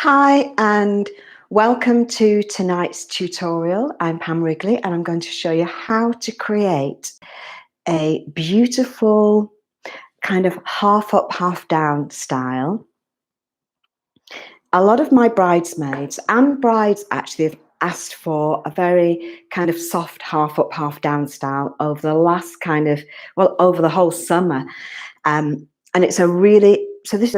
Hi and welcome to tonight's tutorial. I'm Pam Wrigley and I'm going to show you how to create a beautiful kind of half up, half down style. A lot of my bridesmaids and brides actually have asked for a very kind of soft half up, half down style over the last over the whole summer. And this is a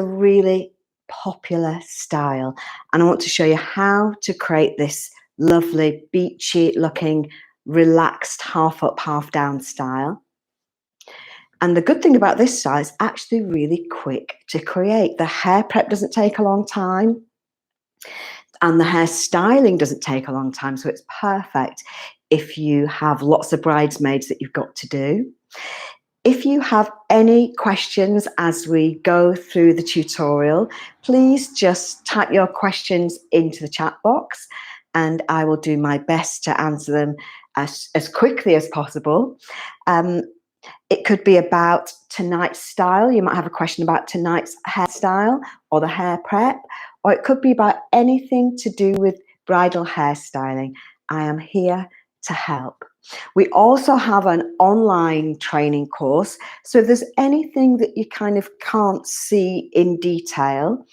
really popular style, and I want to show you how to create this lovely beachy looking relaxed half up half down style. And the good thing about this style is actually really quick to create. The hair prep doesn't take a long time and the hair styling doesn't take a long time, so it's perfect if you have lots of bridesmaids that you've got to do. If you have any questions as we go through the tutorial, please just type your questions into the chat box and I will do my best to answer them as quickly as possible. It could be about tonight's style. You might have a question about tonight's hairstyle or the hair prep, or it could be about anything to do with bridal hairstyling. I am here to help. We also have an online training course, so if there's anything that you kind of can't see in detail,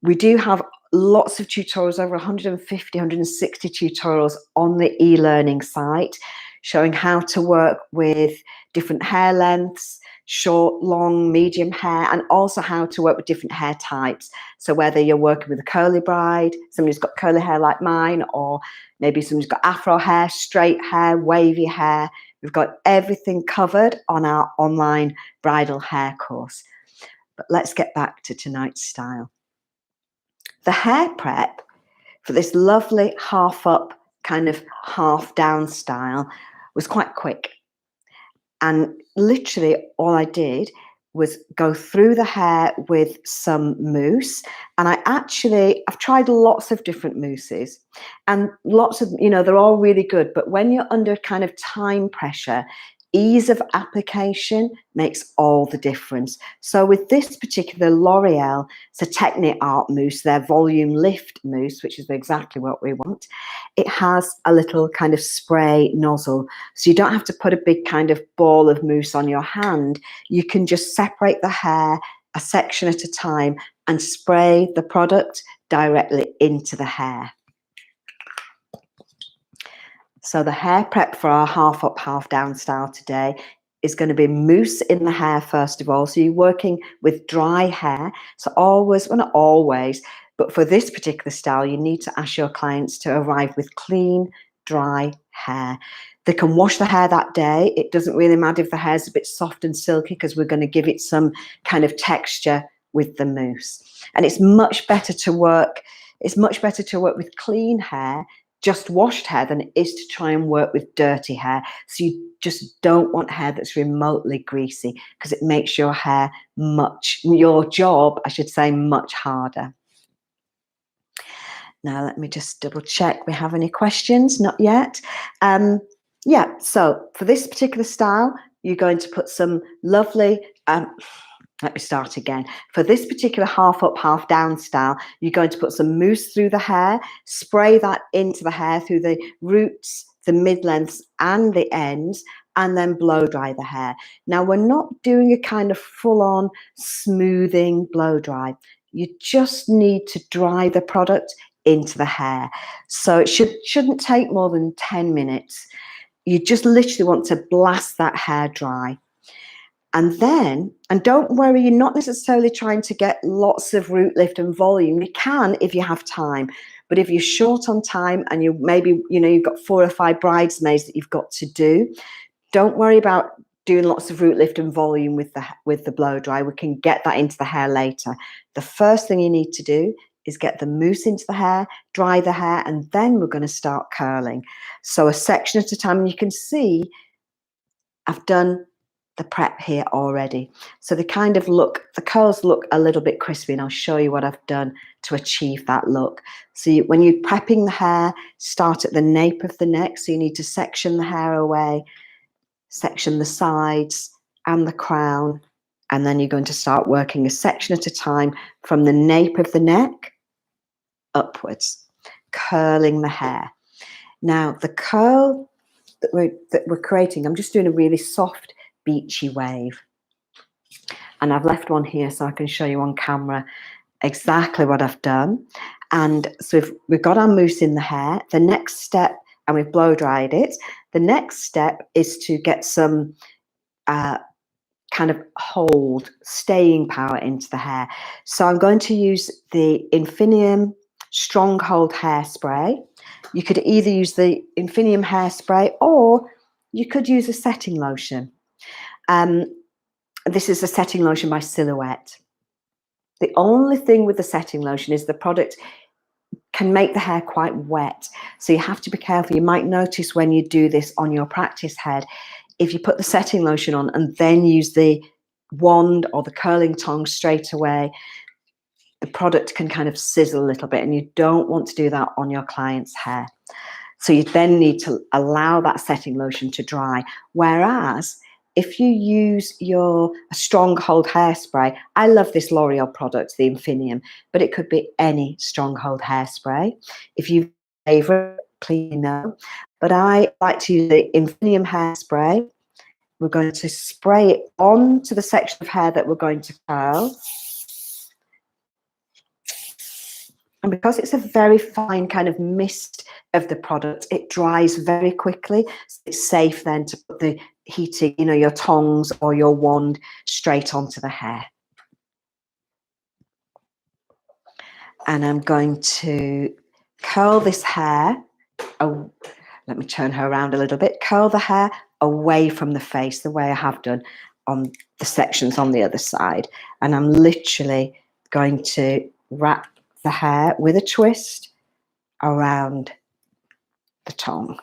we do have lots of tutorials, over 150, 160 tutorials on the e-learning site, showing how to work with different hair lengths, short, long, medium hair, and also how to work with different hair types. So whether you're working with a curly bride, somebody who's got curly hair like mine, or maybe somebody's got afro hair, straight hair, wavy hair, we've got everything covered on our online bridal hair course. But let's get back to tonight's style. The hair prep for this lovely half up, kind of half down style was quite quick. And literally all I did was go through the hair with some mousse. And I've tried lots of different mousses and lots of, they're all really good. But when you're under kind of time pressure, ease of application makes all the difference. So with this particular L'Oreal, it's a Technic Art mousse, their volume lift mousse, which is exactly what we want. It has a little kind of spray nozzle, so you don't have to put a big kind of ball of mousse on your hand. You can just separate the hair a section at a time and spray the product directly into the hair. So the hair prep for our half up, half down style today is going to be mousse in the hair first of all. So you're working with dry hair. So always, well, not always, but for this particular style, you need to ask your clients to arrive with clean, dry hair. They can wash the hair that day. It doesn't really matter if the hair's a bit soft and silky, because we're going to give it some kind of texture with the mousse. And it's much better to work with clean hair, just washed hair, than it is to try and work with dirty hair. So you just don't want hair that's remotely greasy, because it makes your job, I should say, much harder. Now let me just double check we have any questions. Not yet. Yeah, so for this particular style, you're going to put some lovely let me start again. For this particular half up, half down style, you're going to put some mousse through the hair, spray that into the hair through the roots, the mid-lengths and the ends, and then blow dry the hair. Now, we're not doing a kind of full-on smoothing blow dry. You just need to dry the product into the hair. So it shouldn't take more than 10 minutes. You just literally want to blast that hair dry. And don't worry, you're not necessarily trying to get lots of root lift and volume. You can if you have time, but if you're short on time and you've got 4 or 5 bridesmaids that you've got to do, don't worry about doing lots of root lift and volume with the blow dry. We can get that into the hair later. The first thing you need to do is get the mousse into the hair, dry the hair, and then we're going to start curling. So a section at a time, and you can see I've done the prep here already. So the curls look a little bit crispy, and I'll show you what I've done to achieve that look. So when you're prepping the hair, start at the nape of the neck. So you need to section the hair away, section the sides and the crown, and then you're going to start working a section at a time from the nape of the neck upwards, curling the hair. Now, the curl that we're creating, I'm just doing a really soft, beachy wave. And I've left one here so I can show you on camera exactly what I've done. And so if we've got our mousse in the hair, the next step, and we've blow dried it, the next step is to get some kind of hold, staying power into the hair. So I'm going to use the Infinium Stronghold Hairspray. You could either use the Infinium Hairspray or you could use a setting lotion. This is a setting lotion by Silhouette. The only thing with the setting lotion is the product can make the hair quite wet. So you have to be careful. You might notice when you do this on your practice head, if you put the setting lotion on and then use the wand or the curling tongs straight away, the product can kind of sizzle a little bit, and you don't want to do that on your client's hair. So you then need to allow that setting lotion to dry. Whereas if you use your Stronghold hairspray, I love this L'Oreal product, the Infinium, but it could be any Stronghold hairspray. If you favorite, please know. But I like to use the Infinium hairspray. We're going to spray it onto the section of hair that we're going to curl. And because it's a very fine kind of mist of the product, it dries very quickly. So it's safe then to put the heating, you know, your tongs or your wand straight onto the hair. And I'm going to curl this hair. Oh, let me turn her around a little bit. Curl the hair away from the face, the way I have done on the sections on the other side. And I'm literally going to wrap the hair with a twist around the tongue.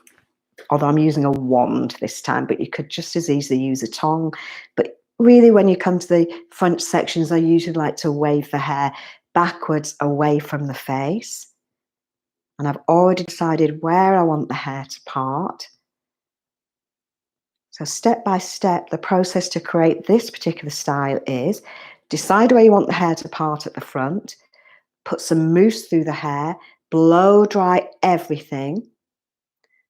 Although I'm using a wand this time, but you could just as easily use a tongue. But really, when you come to the front sections, I usually like to wave the hair backwards away from the face. And I've already decided where I want the hair to part. So step by step, the process to create this particular style is decide where you want the hair to part at the front, put some mousse through the hair, blow dry everything,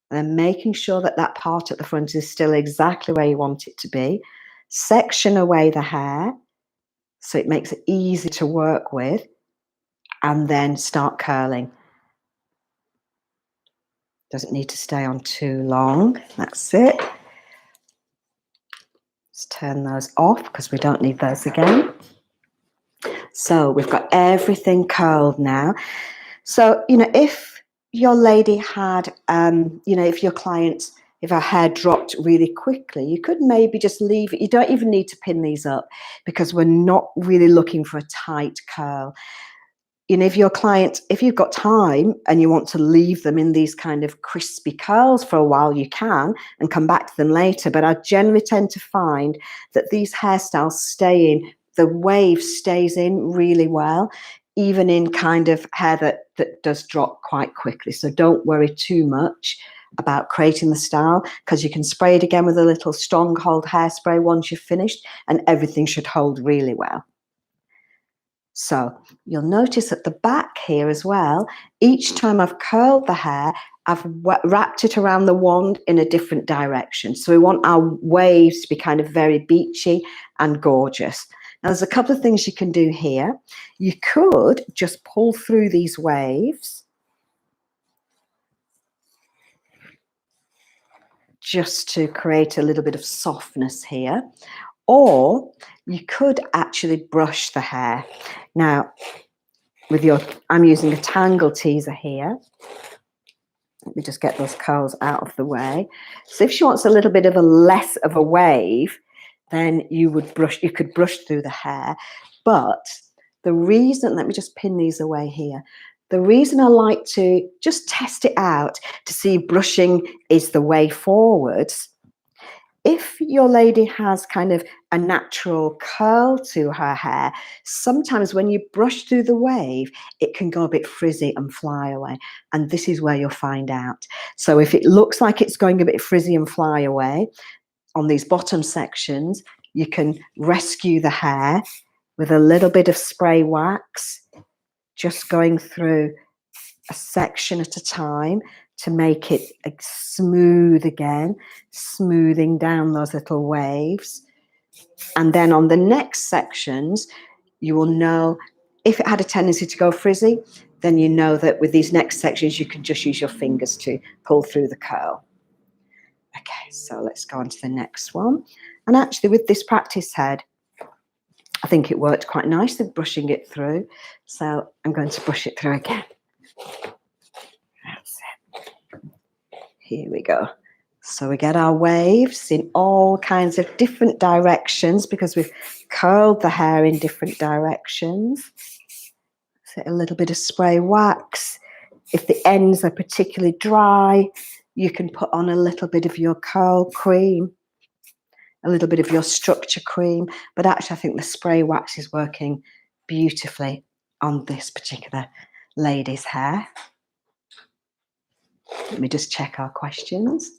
and then making sure that that part at the front is still exactly where you want it to be. Section away the hair so it makes it easy to work with, and then start curling. Doesn't need to stay on too long. That's it. Let's turn those off because we don't need those again. So we've got everything curled now. So, you know, if your lady had, you know, if your client, if her hair dropped really quickly, you could maybe just leave it. You don't even need to pin these up because we're not really looking for a tight curl. You know, if your client, if you've got time and you want to leave them in these kind of crispy curls for a while, you can and come back to them later. But I generally tend to find that these hairstyles stay in, the wave stays in really well, even in kind of hair that does drop quite quickly. So don't worry too much about creating the style because you can spray it again with a little Stronghold hairspray once you've finished and everything should hold really well. So you'll notice at the back here as well, each time I've curled the hair, I've wrapped it around the wand in a different direction. So we want our waves to be kind of very beachy and gorgeous. Now there's a couple of things you can do here. You could just pull through these waves just to create a little bit of softness here. Or you could actually brush the hair. Now, I'm using a tangle teaser here. Let me just get those curls out of the way. So if she wants a little bit of a less of a wave, then you could brush through the hair. But the reason, let me just pin these away here. The reason I like to just test it out to see if brushing is the way forwards. If your lady has kind of a natural curl to her hair, sometimes when you brush through the wave, it can go a bit frizzy and fly away. And this is where you'll find out. So if it looks like it's going a bit frizzy and fly away on these bottom sections, you can rescue the hair with a little bit of spray wax, just going through a section at a time to make it smooth again, smoothing down those little waves. And then on the next sections, you will know if it had a tendency to go frizzy, then you know that with these next sections, you can just use your fingers to pull through the curl. Okay, so let's go on to the next one. And actually with this practice head, I think it worked quite nicely brushing it through. So I'm going to brush it through again. That's it. Here we go. So we get our waves in all kinds of different directions because we've curled the hair in different directions. So a little bit of spray wax. If the ends are particularly dry, you can put on a little bit of your curl cream, a little bit of your structure cream. But actually, I think the spray wax is working beautifully on this particular lady's hair. Let me just check our questions.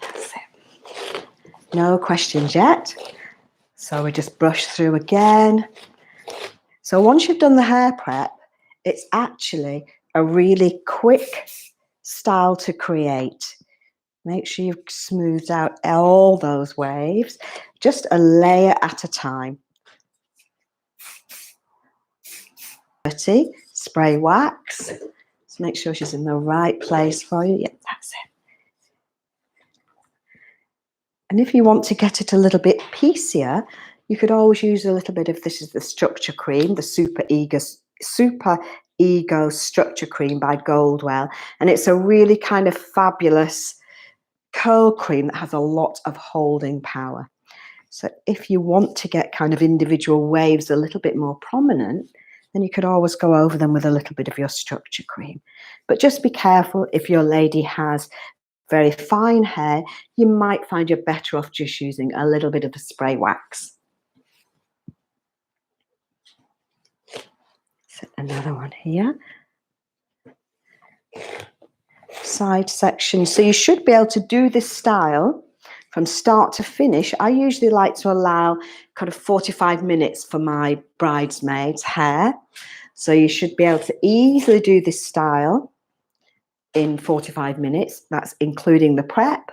That's it. No questions yet. So we just brush through again. So once you've done the hair prep, it's actually a really quick style to create. Make sure you've smoothed out all those waves, just a layer at a time. Spray wax. Just make sure she's in the right place for you. Yeah, that's it. And if you want to get it a little bit piecier, you could always use a little bit of, this is the structure cream, the Super Ego Structure Cream by Goldwell. And it's a really kind of fabulous curl cream that has a lot of holding power. So if you want to get kind of individual waves a little bit more prominent, then you could always go over them with a little bit of your structure cream. But just be careful, if your lady has very fine hair, you might find you're better off just using a little bit of the spray wax. So another one here. Side section. So you should be able to do this style from start to finish. I usually like to allow kind of 45 minutes for my bridesmaids' hair. So you should be able to easily do this style in 45 minutes. That's including the prep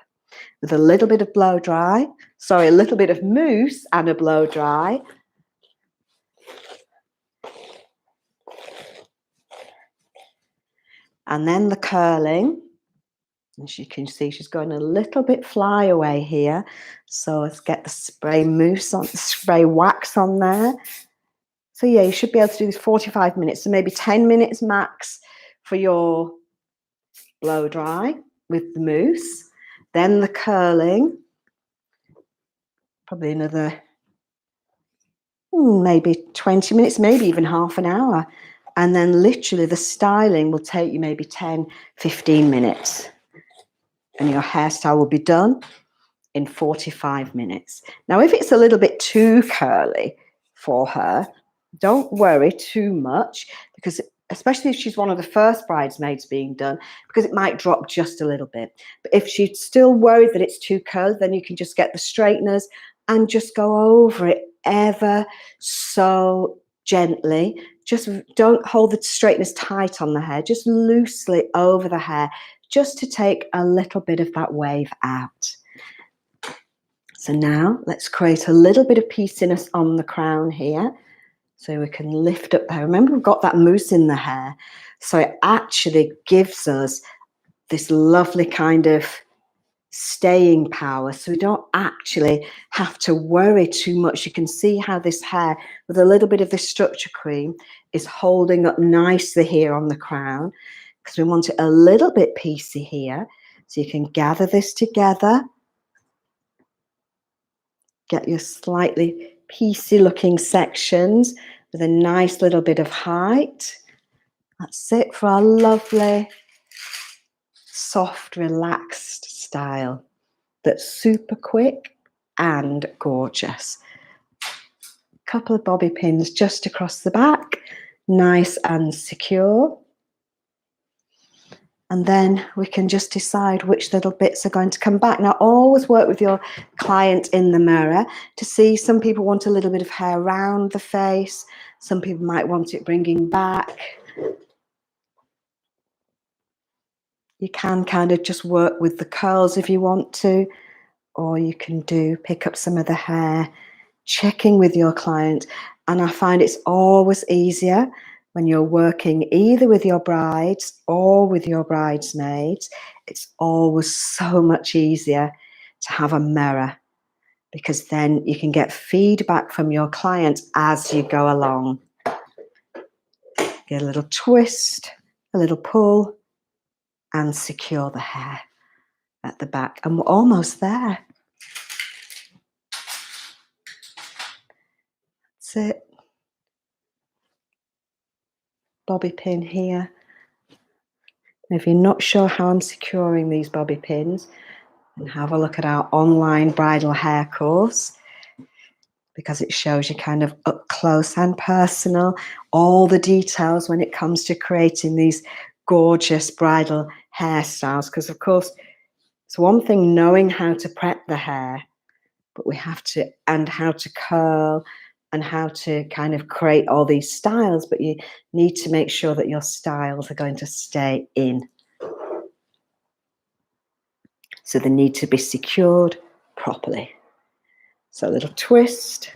with a little bit of blow dry. Sorry, a little bit of mousse and a blow dry. And then the curling. As you can see, she's going a little bit flyaway here. So let's get the spray mousse on, spray wax on there. So yeah, you should be able to do this 45 minutes. So maybe 10 minutes max for your blow dry with the mousse. Then the curling. Probably another maybe 20 minutes, maybe even half an hour. And then literally the styling will take you maybe 10, 15 minutes. And your hairstyle will be done in 45 minutes. Now, if it's a little bit too curly for her, don't worry too much, because especially if she's one of the first bridesmaids being done, because it might drop just a little bit. But if she's still worried that it's too curly, then you can just get the straighteners and just go over it ever so gently. Just don't hold the straighteners tight on the hair, just loosely over the hair, just to take a little bit of that wave out. So now let's create a little bit of pieciness on the crown here. So we can lift up there. Remember, we've got that mousse in the hair. So it actually gives us this lovely kind of staying power. So we don't actually have to worry too much. You can see how this hair, with a little bit of this structure cream, is holding up nicely here on the crown, because we want it a little bit piecey here. So you can gather this together. Get your slightly piecey looking sections with a nice little bit of height. That's it for our lovely, soft, relaxed style that's super quick and gorgeous. A couple of bobby pins just across the back, nice and secure. And then we can just decide which little bits are going to come back. Now, always work with your client in the mirror to see. Some people want a little bit of hair around the face. Some people might want it bringing back. You can kind of just work with the curls if you want to, or you can pick up some of the hair, checking with your client. And I find it's always easier when you're working either with your brides or with your bridesmaids. It's always so much easier to have a mirror, because then you can get feedback from your client as you go along. Get a little twist, a little pull, and secure the hair at the back. And we're almost there. That's it. Bobby pin here. And if you're not sure how I'm securing these bobby pins, then have a look at our online bridal hair course, because it shows you kind of up close and personal all the details when it comes to creating these gorgeous bridal hairstyles. Because of course, it's one thing knowing how to prep the hair, but we have to, and how to curl and how to kind of create all these styles, but you need to make sure that your styles are going to stay in. So they need to be secured properly. So a little twist,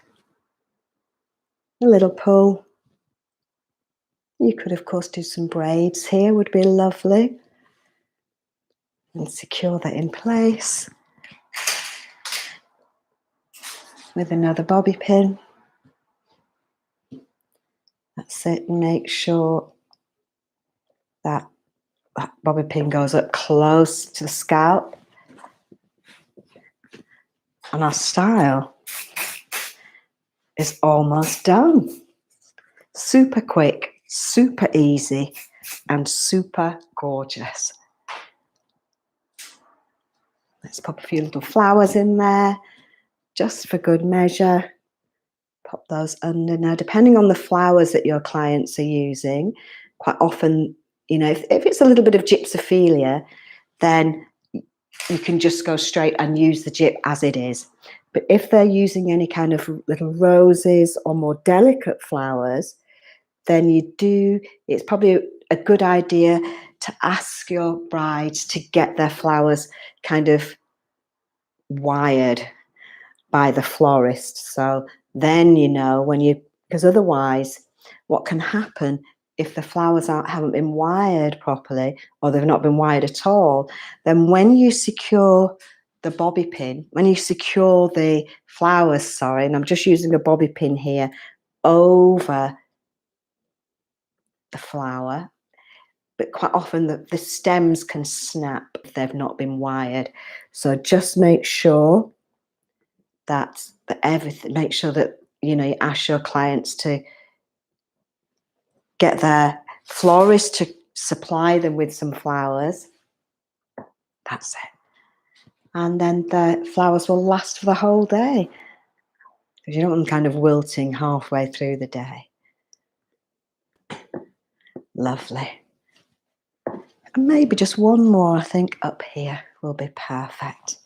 a little pull. You could, of course, do some braids here, would be lovely. And secure that in place with another bobby pin. That's it. Make sure that that bobby pin goes up close to the scalp. And our style is almost done. Super quick, super easy, and super gorgeous. Let's pop a few little flowers in there, just for good measure. Pop those under. Now, depending on the flowers that your clients are using, quite often, you know, if it's a little bit of gypsophilia, then you can just go straight and use the gyp as it is. But if they're using any kind of little roses or more delicate flowers, then it's probably a good idea to ask your brides to get their flowers kind of wired by the florist. So then you know because otherwise what can happen if the flowers haven't been wired properly, or they've not been wired at all, then when you secure the bobby pin, when you secure the flowers, and I'm just using a bobby pin here over the flower, but quite often the stems can snap if they've not been wired. So just make sure that everything, make sure that, you know, you ask your clients to get their florist to supply them with some flowers. That's it. And then the flowers will last for the whole day, because you don't want them kind of wilting halfway through the day. Lovely. And maybe just one more, I think, up here will be perfect.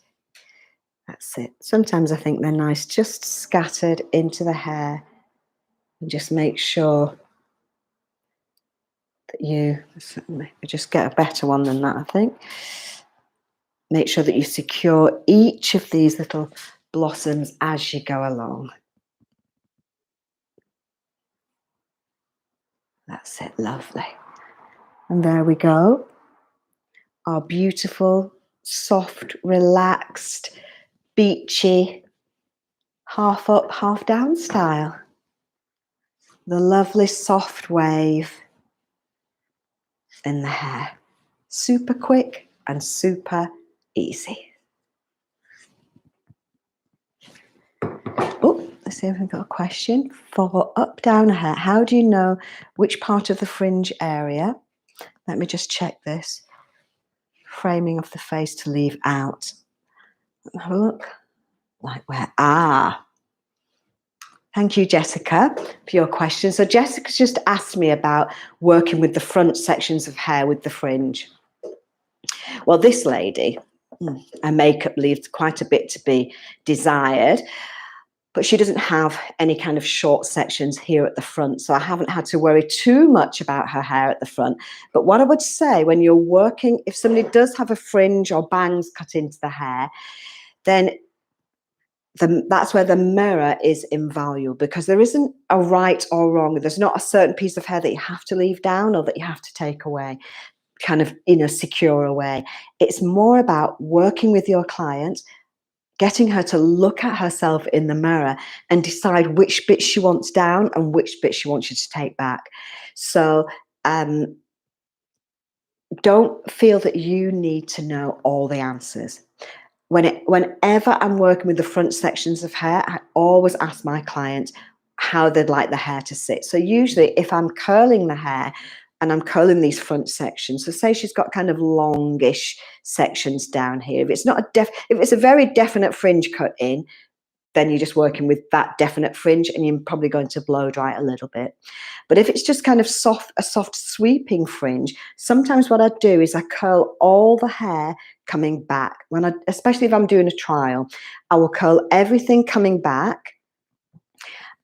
That's it. Sometimes I think they're nice just scattered into the hair, and just make sure that you just get a better one than that, I think. Make sure that you secure each of these little blossoms as you go along. That's it, lovely. And there we go. Our beautiful, soft, relaxed, beachy, half up, half down style. The lovely soft wave in the hair. Super quick and super easy. Oh, let's see if we've got a question. For up down hair, how do you know which part of the fringe area? Let me just check this. Framing of the face to leave out. Have a look. Like where? Thank you, Jessica, for your question. So Jessica's just asked me about working with the front sections of hair with the fringe. Well, this lady, her makeup leaves quite a bit to be desired, but she doesn't have any kind of short sections here at the front, so I haven't had to worry too much about her hair at the front. But what I would say, when you're working, if somebody does have a fringe or bangs cut into the hair, then that's where the mirror is invaluable, because there isn't a right or wrong. There's not a certain piece of hair that you have to leave down or that you have to take away, kind of in a secure way. It's more about working with your client, getting her to look at herself in the mirror and decide which bits she wants down and which bits she wants you to take back. So don't feel that you need to know all the answers. Whenever I'm working with the front sections of hair, I always ask my clients how they'd like the hair to sit. So usually if I'm curling the hair and I'm curling these front sections, so say she's got kind of longish sections down here. If it's a very definite fringe cut in, then you're just working with that definite fringe and you're probably going to blow dry it a little bit. But if it's just kind of a soft sweeping fringe, sometimes what I do is I curl all the hair coming back. Especially if I'm doing a trial, I will curl everything coming back.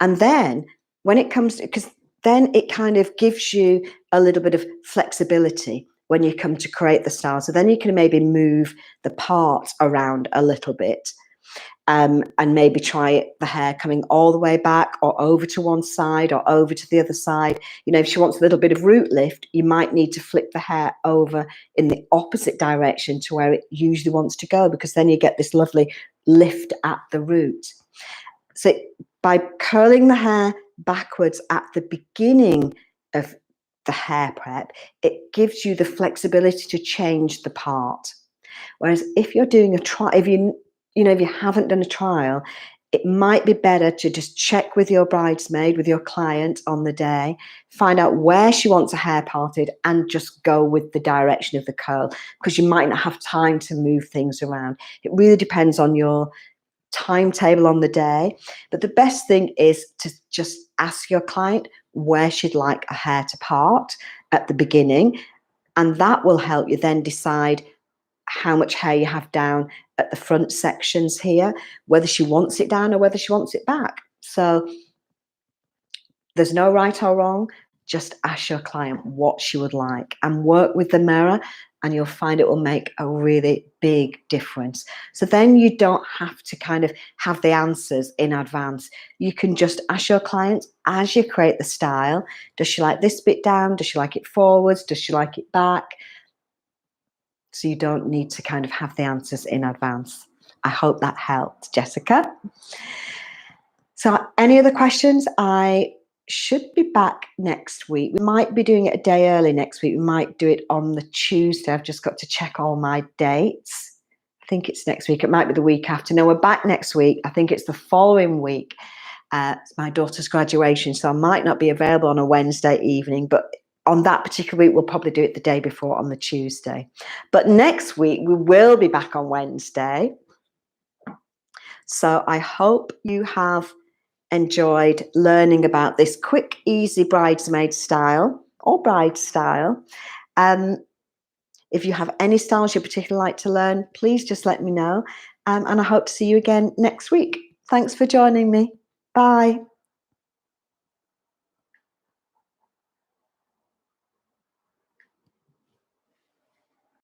And then when it comes, because then it kind of gives you a little bit of flexibility when you come to create the style. So then you can maybe move the parts around a little bit. And maybe try the hair coming all the way back or over to one side or over to the other side. You know, if she wants a little bit of root lift, you might need to flip the hair over in the opposite direction to where it usually wants to go, because then you get this lovely lift at the root. So by curling the hair backwards at the beginning of the hair prep, it gives you the flexibility to change the part. Whereas if you're doing a trial, if you haven't done a trial, it might be better to just check with your bridesmaid, with your client on the day, find out where she wants her hair parted and just go with the direction of the curl, because you might not have time to move things around. It really depends on your timetable on the day. But the best thing is to just ask your client where she'd like her hair to part at the beginning, and that will help you then decide how much hair you have down at the front sections here, whether she wants it down or whether she wants it back. So there's no right or wrong. Just ask your client what she would like and work with the mirror, and you'll find it will make a really big difference. So then you don't have to kind of have the answers in advance. You can just ask your client as you create the style, does she like this bit down? Does she like it forwards? Does she like it back? So you don't need to kind of have the answers in advance. I hope that helped, Jessica. So any other questions? I should be back next week. We might be doing it a day early next week. We might do it on the Tuesday. I've just got to check all my dates. I think it's next week. It might be the week after. No, we're back next week. I think it's the following week. It's my daughter's graduation, so I might not be available on a Wednesday evening, but on that particular week, we'll probably do it the day before on the Tuesday. But next week, we will be back on Wednesday. So I hope you have enjoyed learning about this quick, easy bridesmaid style or bride style. If you have any styles you particularly like to learn, please just let me know. And I hope to see you again next week. Thanks for joining me. Bye.